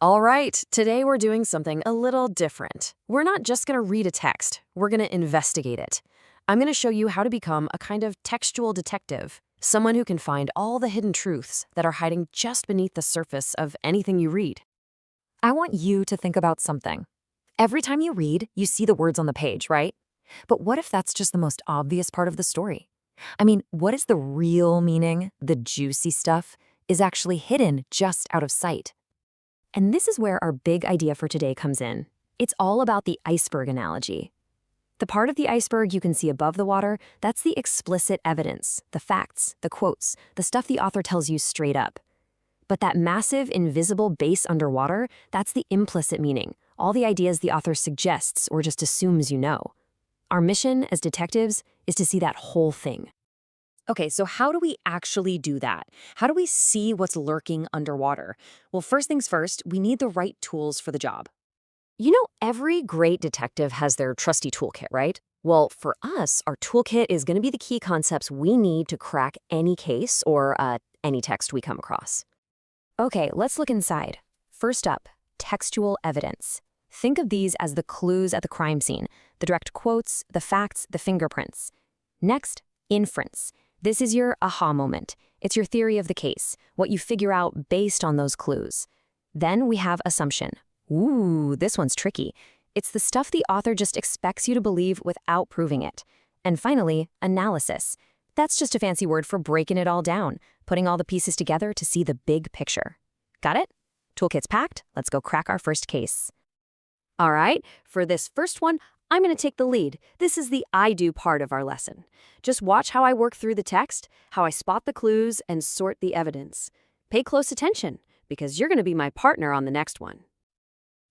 All right, today we're doing something a little different. We're not just going to read a text, we're going to investigate it. I'm going to show you how to become a kind of textual detective, someone who can find all the hidden truths that are hiding just beneath the surface of anything you read. I want you to think about something. Every time you read, you see the words on the page, right? But what if that's just the most obvious part of the story? I mean, what is the real meaning, the juicy stuff, is actually hidden just out of sight? And this is where our big idea for today comes in. It's all about the iceberg analogy. The part of the iceberg you can see above the water, that's the explicit evidence, the facts, the quotes, the stuff the author tells you straight up. But that massive, invisible base underwater, that's the implicit meaning, all the ideas the author suggests or just assumes you know. Our mission as detectives is to see that whole thing. Okay, so how do we actually do that? How do we see what's lurking underwater? Well, first things first, we need the right tools for the job. You know, every great detective has their trusty toolkit, right? Well, for us, our toolkit is going to be the key concepts we need to crack any case or any text we come across. Okay, let's look inside. First up, textual evidence. Think of these as the clues at the crime scene, the direct quotes, the facts, the fingerprints. Next, inference. This is your aha moment. It's your theory of the case, what you figure out based on those clues. Then we have assumption. Ooh, this one's tricky. It's the stuff the author just expects you to believe without proving it. And finally, analysis. That's just a fancy word for breaking it all down, putting all the pieces together to see the big picture. Got it? Toolkit's packed. Let's go crack our first case. All right, for this first one, I'm going to take the lead. This is the I do part of our lesson. Just watch how I work through the text, how I spot the clues, and sort the evidence. Pay close attention, because you're going to be my partner on the next one.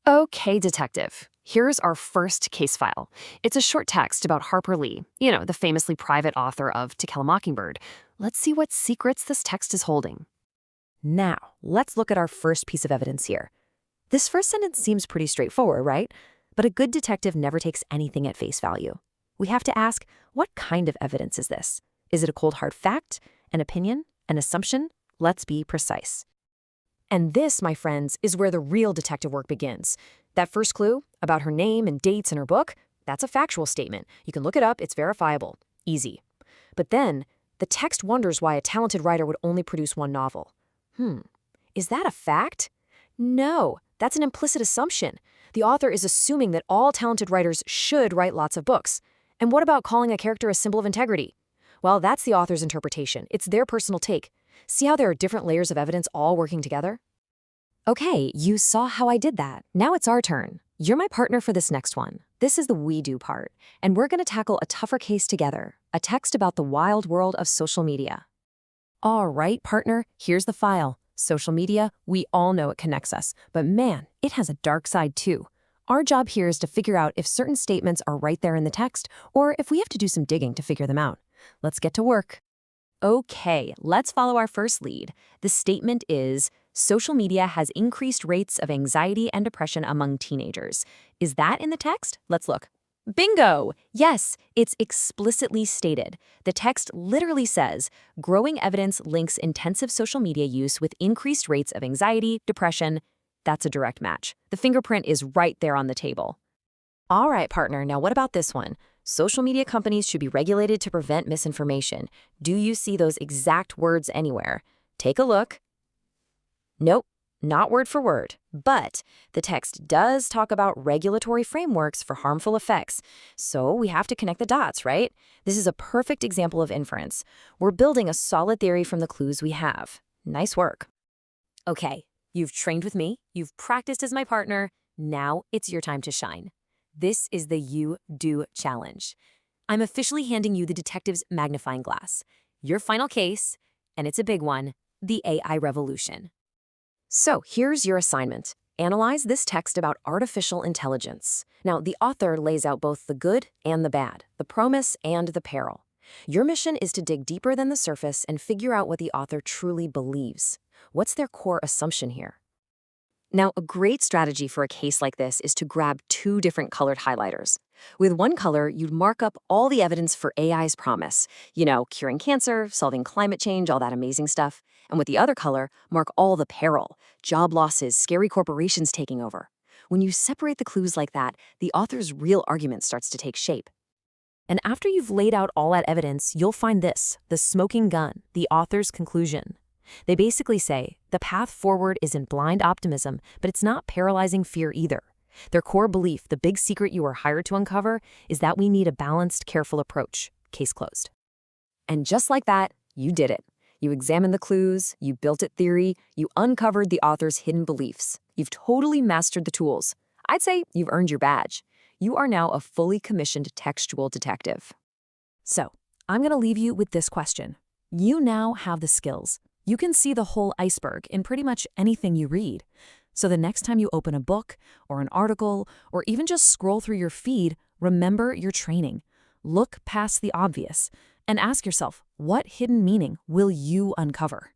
Okay, detective. Here's our first case file. It's a short text about Harper Lee, the famously private author of To Kill a Mockingbird. Let's see what secrets this text is holding. Now, let's look at our first piece of evidence here. This first sentence seems pretty straightforward, right? But a good detective never takes anything at face value. We have to ask, what kind of evidence is this? Is it a cold hard fact, an opinion, an assumption? Let's be precise. And this, my friends, is where the real detective work begins. That first clue about her name and dates in her book, that's a factual statement. You can look it up, it's verifiable. Easy. But then, the text wonders why a talented writer would only produce one novel. Is that a fact? No, that's an implicit assumption. The author is assuming that all talented writers should write lots of books. And what about calling a character a symbol of integrity? Well, that's the author's interpretation. It's their personal take. See how there are different layers of evidence all working together? Okay, you saw how I did that. Now it's our turn. You're my partner for this next one. This is the we do part, and we're going to tackle a tougher case together, a text about the wild world of social media. All right, partner, here's the file. Social media, we all know it connects us, but man, it has a dark side too. Our job here is to figure out if certain statements are right there in the text, or if we have to do some digging to figure them out. Let's get to work. Okay, let's follow our first lead. The statement is, social media has increased rates of anxiety and depression among teenagers. Is that in the text? Let's look. Bingo! Yes, it's explicitly stated. The text literally says, growing evidence links intensive social media use with increased rates of anxiety, depression. That's a direct match. The fingerprint is right there on the table. All right, partner, now what about this one? Social media companies should be regulated to prevent misinformation. Do you see those exact words anywhere? Take a look. Nope. Not word for word, but the text does talk about regulatory frameworks for harmful effects. So we have to connect the dots, right? This is a perfect example of inference. We're building a solid theory from the clues we have. Nice work. Okay, you've trained with me, you've practiced as my partner. Now it's your time to shine. This is the You Do Challenge. I'm officially handing you the detective's magnifying glass. Your final case, and it's a big one, the AI revolution. So here's your assignment. Analyze this text about artificial intelligence. Now, the author lays out both the good and the bad, the promise and the peril. Your mission is to dig deeper than the surface and figure out what the author truly believes. What's their core assumption here? Now, a great strategy for a case like this is to grab two different colored highlighters. With one color, you'd mark up all the evidence for AI's promise. Curing cancer, solving climate change, all that amazing stuff. And with the other color, mark all the peril, job losses, scary corporations taking over. When you separate the clues like that, the author's real argument starts to take shape. And after you've laid out all that evidence, you'll find this, the smoking gun, the author's conclusion. They basically say, the path forward isn't blind optimism, but it's not paralyzing fear either. Their core belief, the big secret you were hired to uncover, is that we need a balanced, careful approach. Case closed. And just like that, you did it. You examined the clues, you built it theory, you uncovered the author's hidden beliefs. You've totally mastered the tools. I'd say you've earned your badge. You are now a fully commissioned textual detective. So, I'm going to leave you with this question. You now have the skills. You can see the whole iceberg in pretty much anything you read. So the next time you open a book or an article or even just scroll through your feed, remember your training. Look past the obvious and ask yourself, what hidden meaning will you uncover?